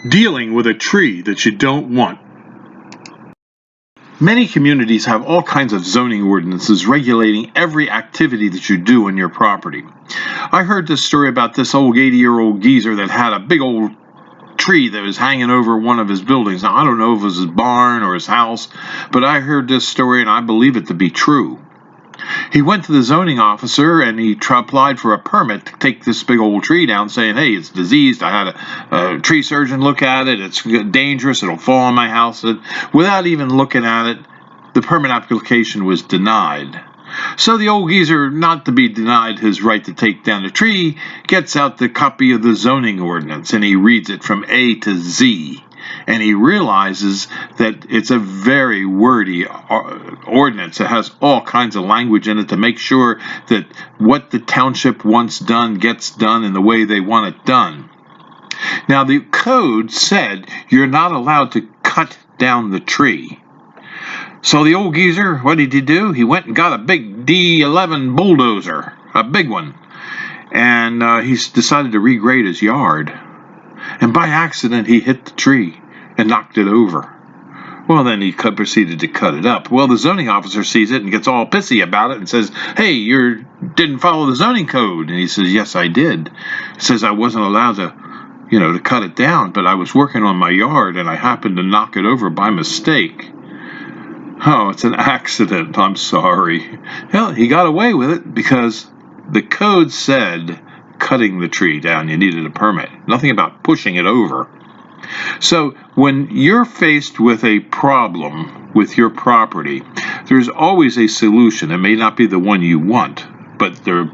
Dealing with a tree that you don't want. Many communities have all kinds of zoning ordinances regulating every activity that you do on your property. I heard this story about this old 80-year-old geezer that had a big old tree that was hanging over one of his buildings. Now, I don't know if it was his barn or his house, but I heard this story and I believe it to be true. He went to the zoning officer and he applied for a permit to take this big old tree down, saying, hey, it's diseased. I had a tree surgeon look at it. It's dangerous. It'll fall on my house. Without even looking at it, the permit application was denied. So the old geezer, not to be denied his right to take down the tree, gets out the copy of the zoning ordinance and he reads it from A to Z. And he realizes that it's a very wordy ordinance. It has all kinds of language in it to make sure that what the township wants done gets done in the way they want it done. Now, the code said you're not allowed to cut down the tree. So the old geezer, what did he do? He went and got a big D11 bulldozer, a big one. And he decided to regrade his yard. And by accident, he hit the tree and knocked it over. Well, then he proceeded to cut it up. Well, the zoning officer sees it and gets all pissy about it and says, hey, you didn't follow the zoning code. And he says, yes, I did. He says, I wasn't allowed to cut it down, but I was working on my yard and I happened to knock it over by mistake. Oh, it's an accident. I'm sorry. Well, he got away with it because the code said cutting the tree down, you needed a permit. Nothing about pushing it over. So when you're faced with a problem with your property, there's always a solution. It may not be the one you want, but there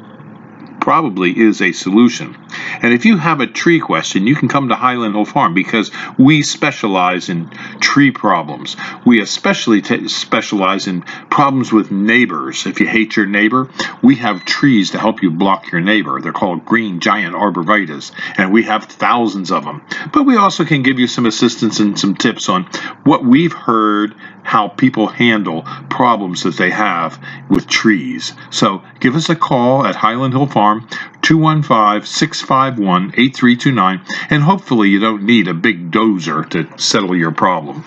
probably is a solution. And if you have a tree question, you can come to Highland Hill Farm because we specialize in tree problems. We especially specialize in problems with neighbors. If you hate your neighbor, we have trees to help you block your neighbor. They're called green giant arborvitaes, and we have thousands of them. But we also can give you some assistance and some tips on what we've heard, how people handle problems that they have with trees. So give us a call at Highland Hill Farm, 215-651-8329, and hopefully you don't need a big dozer to settle your problem.